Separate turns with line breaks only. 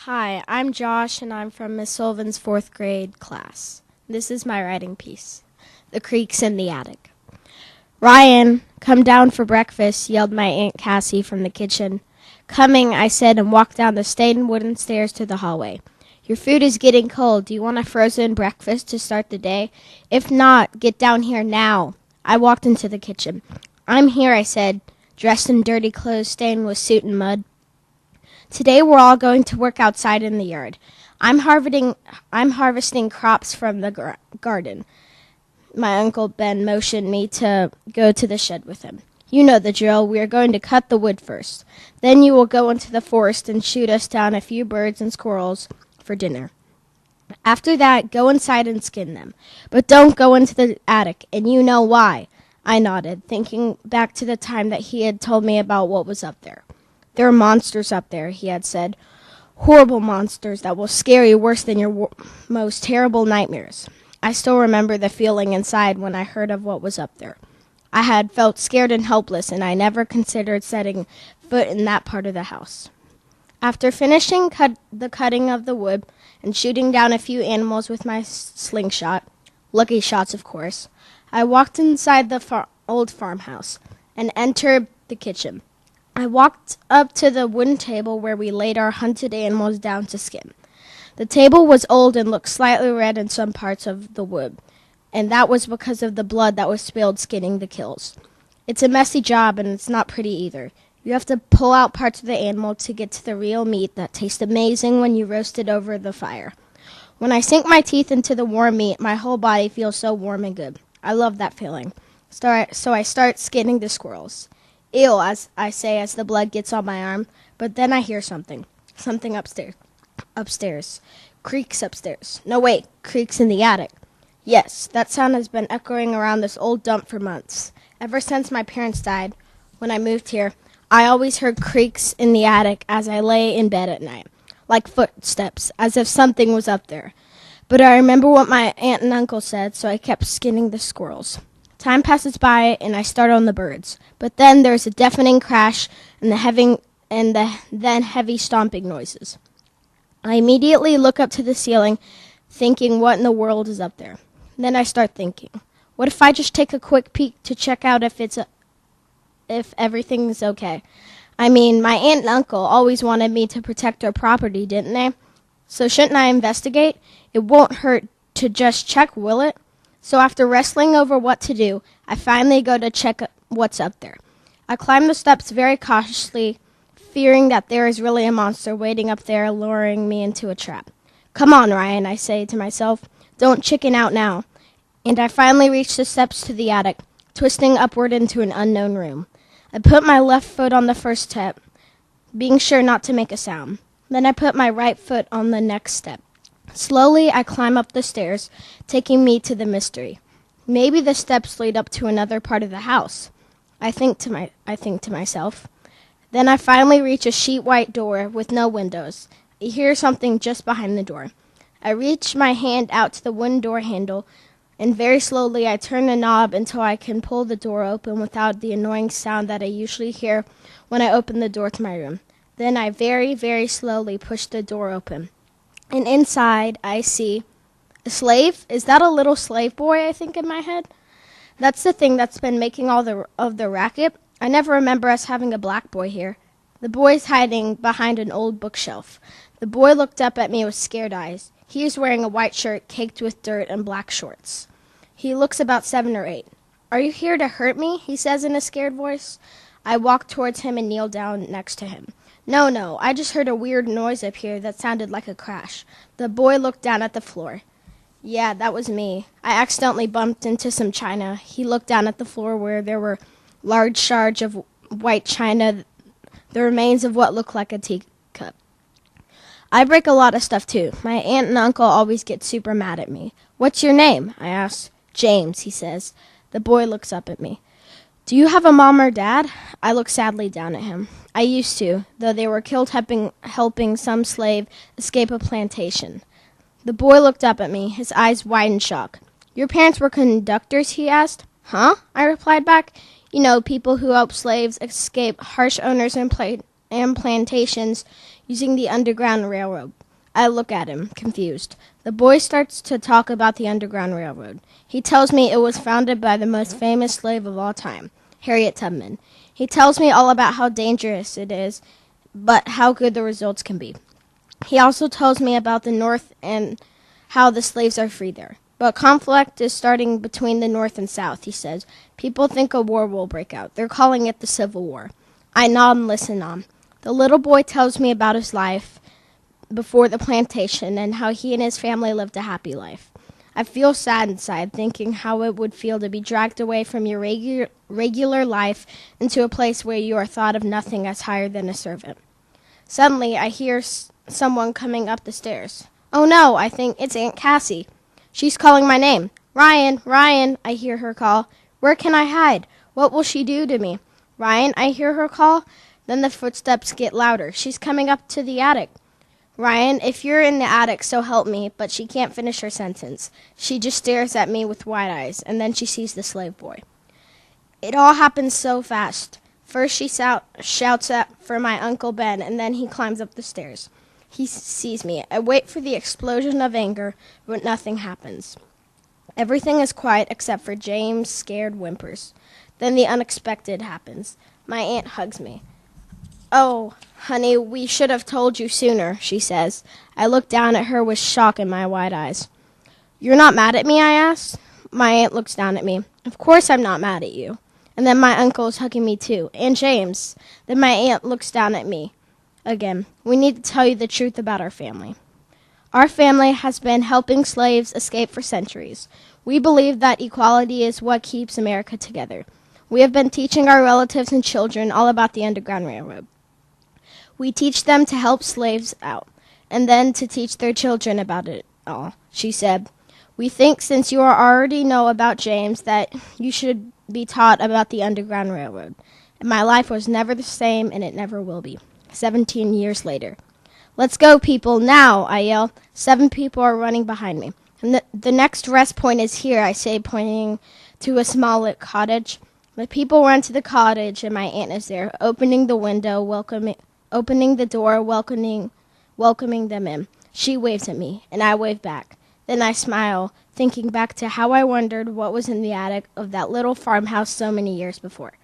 Hi, I'm Josh, and I'm from Miss Sullivan's 4th grade class. This is my writing piece, The Creaks in the Attic. "Ryan, come down for breakfast," yelled my Aunt Cassie from the kitchen. "Coming," I said, and walked down the stained wooden stairs to the hallway. "Your food is getting cold. Do you want a frozen breakfast to start the day? If not, get down here now." I walked into the kitchen. "I'm here," I said, dressed in dirty clothes stained with soot and mud. "Today we're all going to work outside in the yard. I'm harvesting crops from the garden." My Uncle Ben motioned me to go to the shed with him. "You know the drill. We are going to cut the wood first. Then you will go into the forest and shoot us down a few birds and squirrels for dinner. After that, go inside and skin them. But don't go into the attic, and you know why." I nodded, thinking back to the time that he had told me about what was up there. "There are monsters up there," he had said. "Horrible monsters that will scare you worse than your most terrible nightmares." I still remember the feeling inside when I heard of what was up there. I had felt scared and helpless, and I never considered setting foot in that part of the house. After finishing the cutting of the wood and shooting down a few animals with my slingshot, lucky shots of course, I walked inside the old farmhouse and entered the kitchen. I walked up to the wooden table where we laid our hunted animals down to skin. The table was old and looked slightly red in some parts of the wood, and that was because of the blood that was spilled skinning the kills. It's a messy job, and it's not pretty either. You have to pull out parts of the animal to get to the real meat that tastes amazing when you roast it over the fire. When I sink my teeth into the warm meat, my whole body feels so warm and good. I love that feeling. So I start skinning the squirrels. "Ew," as I say as the blood gets on my arm, but then I hear something. Something upstairs. Creaks upstairs. No, wait, creaks in the attic. Yes, that sound has been echoing around this old dump for months. Ever since my parents died, when I moved here, I always heard creaks in the attic as I lay in bed at night, like footsteps, as if something was up there. But I remember what my aunt and uncle said, so I kept skinning the squirrels. Time passes by, and I start on the birds. But then there's a deafening crash and then heavy stomping noises. I immediately look up to the ceiling, thinking what in the world is up there. Then I start thinking, what if I just take a quick peek to check out if everything's okay? I mean, my aunt and uncle always wanted me to protect their property, didn't they? So shouldn't I investigate? It won't hurt to just check, will it? So after wrestling over what to do, I finally go to check what's up there. I climb the steps very cautiously, fearing that there is really a monster waiting up there, luring me into a trap. "Come on, Ryan," I say to myself. "Don't chicken out now." And I finally reach the steps to the attic, twisting upward into an unknown room. I put my left foot on the first step, being sure not to make a sound. Then I put my right foot on the next step. Slowly, I climb up the stairs, taking me to the mystery. Maybe the steps lead up to another part of the house. I think to myself. Then I finally reach a sheet white door with no windows. I hear something just behind the door. I reach my hand out to the wooden door handle, and very slowly I turn the knob until I can pull the door open without the annoying sound that I usually hear when I open the door to my room. Then I very, very slowly push the door open. And inside, I see a slave. Is that a little slave boy, I think in my head? That's the thing that's been making all of the racket. I never remember us having a black boy here. The boy's hiding behind an old bookshelf. The boy looked up at me with scared eyes. He is wearing a white shirt caked with dirt and black shorts. He looks about 7 or 8. "Are you here to hurt me?" he says in a scared voice. I walk towards him and kneel down next to him. No, I just heard a weird noise up here that sounded like a crash." The boy looked down at the floor. "Yeah, that was me. I accidentally bumped into some china." He looked down at the floor where there were large shards of white china, the remains of what looked like a teacup. I break a lot of stuff too. My aunt and uncle always get super mad at me. "What's your name?" I ask. "James," he says. The boy looks up at me. "Do you have a mom or dad?" I look sadly down at him. "I used to, though they were killed helping some slave escape a plantation." The boy looked up at me, his eyes wide in shock. "Your parents were conductors?" he asked. "Huh?" I replied back. "You know, people who help slaves escape harsh owners and plantations using the Underground Railroad. I look at him, confused. The boy starts to talk about the Underground Railroad. He tells me it was founded by the most famous slave of all time, Harriet Tubman. He tells me all about how dangerous it is, but how good the results can be. He also tells me about the North and how the slaves are free there. But conflict is starting between the North and South, he says. People think a war will break out. They're calling it the Civil War. I nod and listen on. The little boy tells me about his life before the plantation and how he and his family lived a happy life. I feel sad inside, thinking how it would feel to be dragged away from your regular life into a place where you are thought of nothing as higher than a servant. Suddenly, I hear someone coming up the stairs. Oh no, I think it's Aunt Cassie. She's calling my name. Ryan, Ryan, I hear her call. Where can I hide? What will she do to me? Ryan, I hear her call. Then the footsteps get louder. She's coming up to the attic. Ryan, if you're in the attic, so help me, but she can't finish her sentence. She just stares at me with wide eyes, and then she sees the slave boy. It all happens so fast. First she shouts for my Uncle Ben, and then he climbs up the stairs. He sees me. I wait for the explosion of anger, but nothing happens. Everything is quiet except for James' scared whimpers. Then the unexpected happens. My aunt hugs me. Oh, honey, we should have told you sooner, she says. I look down at her with shock in my wide eyes. You're not mad at me, I ask. My aunt looks down at me. Of course I'm not mad at you. And then my uncle is hugging me too, and James. Then my aunt looks down at me again. We need to tell you the truth about our family. Our family has been helping slaves escape for centuries. We believe that equality is what keeps America together. We have been teaching our relatives and children all about the Underground Railroad. We teach them to help slaves out, and then to teach their children about it all, she said. We think since you already know about James that you should be taught about the Underground Railroad. And my life was never the same, and it never will be. 17 years later. Let's go, people, now, I yell. 7 people are running behind me. And the next rest point is here, I say, pointing to a small lit cottage. The people run to the cottage, and my aunt is there, opening the window, opening the door, welcoming them in. She waves at me, and I wave back. Then I smile, thinking back to how I wondered what was in the attic of that little farmhouse so many years before.